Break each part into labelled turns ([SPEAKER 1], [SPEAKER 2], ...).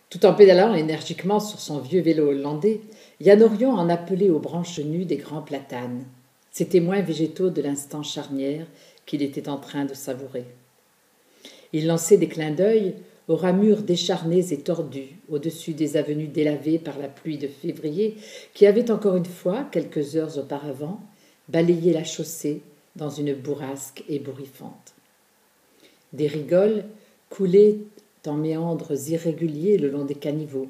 [SPEAKER 1] Tout en pédalant énergiquement sur son vieux vélo hollandais, Yann Orion en appelait aux branches nues des grands platanes, ces témoins végétaux de l'instant charnière qu'il était en train de savourer. Il lançait des clins d'œil aux ramures décharnées et tordues au-dessus des avenues délavées par la pluie de février qui avait encore une fois, quelques heures auparavant, balayé la chaussée dans une bourrasque ébouriffante. Des rigoles coulaient en méandres irréguliers le long des caniveaux,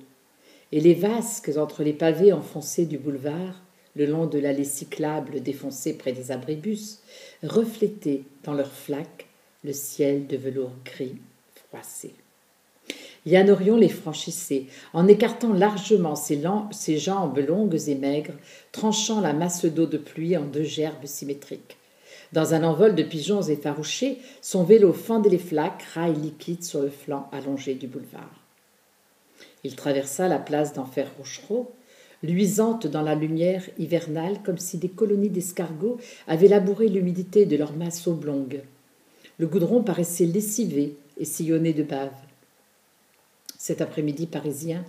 [SPEAKER 1] et les vasques entre les pavés enfoncés du boulevard, le long de l'allée cyclable défoncée près des abribus, reflétaient dans leurs flaques le ciel de velours gris froissé. Yann Orion les franchissait, en écartant largement ses jambes longues et maigres, tranchant la masse d'eau de pluie en deux gerbes symétriques. Dans un envol de pigeons effarouchés, son vélo fendait les flaques, rails liquides sur le flanc allongé du boulevard. Il traversa la place d'Enfer Rochereau, luisante dans la lumière hivernale comme si des colonies d'escargots avaient labouré l'humidité de leurs masses oblongues. Le goudron paraissait lessivé et sillonné de bave. Cet après-midi parisien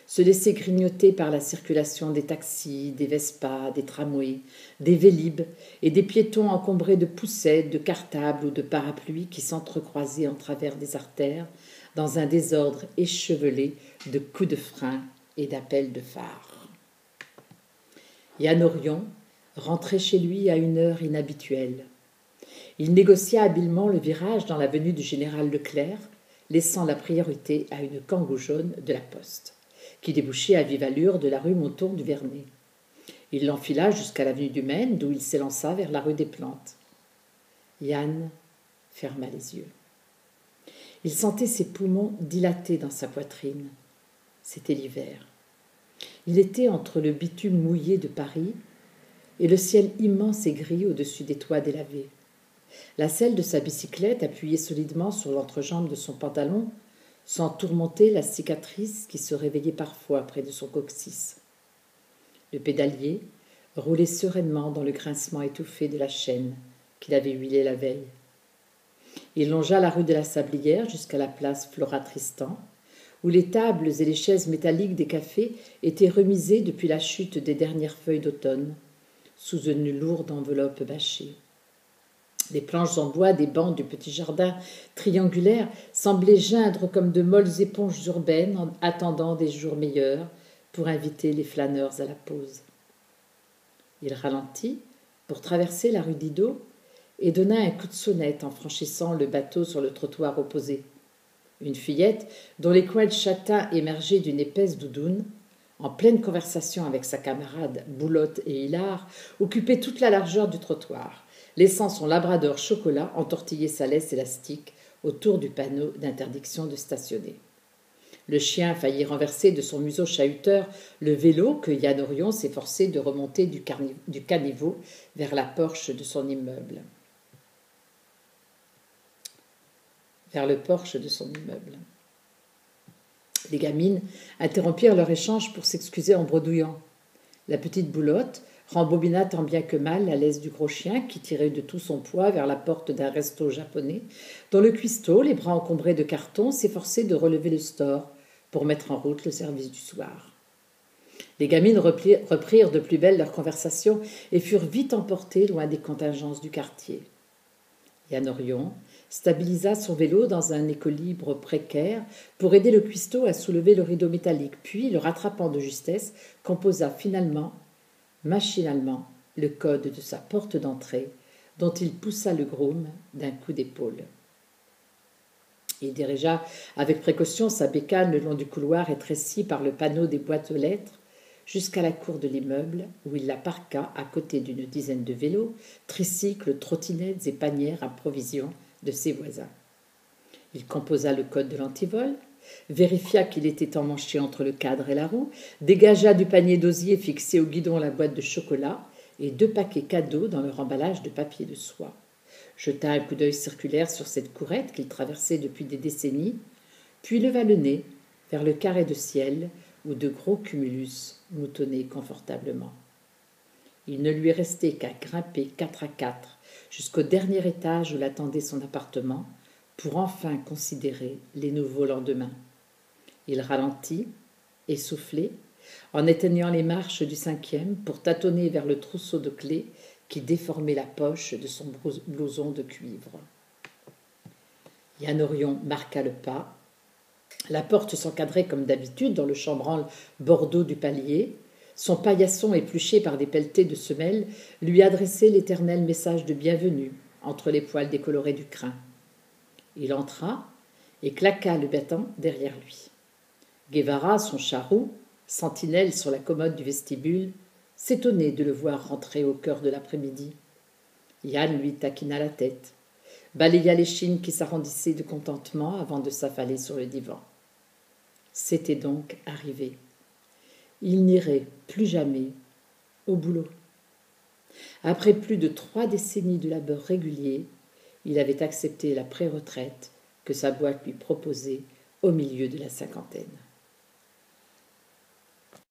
[SPEAKER 1] se laissait grignoter par la circulation des taxis, des Vespas, des tramways, des Vélib et des piétons encombrés de poussettes, de cartables ou de parapluies qui s'entrecroisaient en travers des artères dans un désordre échevelé de coups de frein et d'appels de phare. Yann Orion rentrait chez lui à une heure inhabituelle. Il négocia habilement le virage dans l'avenue du Général Leclerc, laissant la priorité à une kangou jaune de la Poste, qui débouchait à vive allure de la rue Monton-du-Vernet. Il l'enfila jusqu'à l'avenue du Maine, d'où il s'élança vers la rue des Plantes. Yann ferma les yeux. Il sentait ses poumons dilatés dans sa poitrine. C'était l'hiver. Il était entre le bitume mouillé de Paris et le ciel immense et gris au-dessus des toits délavés. La selle de sa bicyclette appuyée solidement sur l'entrejambe de son pantalon, sans tourmenter la cicatrice qui se réveillait parfois près de son coccyx. Le pédalier roulait sereinement dans le grincement étouffé de la chaîne qu'il avait huilée la veille. Il longea la rue de la Sablière jusqu'à la place Flora Tristan, où les tables et les chaises métalliques des cafés étaient remisées depuis la chute des dernières feuilles d'automne, sous une lourde enveloppe bâchée. Les planches en bois des bancs du petit jardin triangulaire semblaient geindre comme de molles éponges urbaines en attendant des jours meilleurs pour inviter les flâneurs à la pause. Il ralentit pour traverser la rue Didot et donna un coup de sonnette en franchissant le bateau sur le trottoir opposé. Une fillette, dont les coins de châtain émergeaient d'une épaisse doudoune, en pleine conversation avec sa camarade Boulotte et Hilard, occupait toute la largeur du trottoir, laissant son labrador chocolat entortiller sa laisse élastique autour du panneau d'interdiction de stationner. Le chien faillit renverser de son museau chahuteur le vélo que Yann Orion s'efforçait de remonter du caniveau vers la porche de son immeuble. Les gamines interrompirent leur échange pour s'excuser en bredouillant. La petite Boulotte rembobina tant bien que mal la laisse du gros chien qui tirait de tout son poids vers la porte d'un resto japonais, dont le cuistot, les bras encombrés de cartons, s'efforçait de relever le store pour mettre en route le service du soir. Les gamines reprirent de plus belle leur conversation et furent vite emportées loin des contingences du quartier. Yann Orion stabilisa son vélo dans un équilibre précaire pour aider le cuistot à soulever le rideau métallique, puis, le rattrapant de justesse, composa finalement, machinalement, le code de sa porte d'entrée, dont il poussa le groom d'un coup d'épaule. Il dirigea avec précaution sa bécane le long du couloir étréci par le panneau des boîtes aux lettres jusqu'à la cour de l'immeuble, où il la parqua à côté d'une dizaine de vélos, tricycles, trottinettes et panières à provisions de ses voisins. Il composa le code de l'antivol, vérifia qu'il était emmanché entre le cadre et la roue, dégagea du panier d'osier fixé au guidon la boîte de chocolat et 2 paquets cadeaux dans leur emballage de papier de soie. Jeta un coup d'œil circulaire sur cette courette qu'il traversait depuis des décennies, puis leva le nez vers le carré de ciel où de gros cumulus moutonnaient confortablement. Il ne lui restait qu'à grimper 4 à 4 jusqu'au dernier étage où l'attendait son appartement pour enfin considérer les nouveaux lendemains. Il ralentit, essoufflé, en éteignant les marches du 5e pour tâtonner vers le trousseau de clés qui déformait la poche de son blouson de cuivre. Yann Orion marqua le pas. La porte s'encadrait comme d'habitude dans le chambranle bordeaux du palier. Son paillasson épluché par des pelletées de semelles lui adressait l'éternel message de bienvenue entre les poils décolorés du crin. Il entra et claqua le battant derrière lui. Guevara, son charroux, sentinelle sur la commode du vestibule, s'étonnait de le voir rentrer au cœur de l'après-midi. Yann lui taquina la tête, balaya l'échine qui s'arrondissait de contentement avant de s'affaler sur le divan. C'était donc arrivé. Il n'irait plus jamais au boulot. Après plus de 3 décennies de labeur régulier, il avait accepté la pré-retraite que sa boîte lui proposait au milieu de la cinquantaine.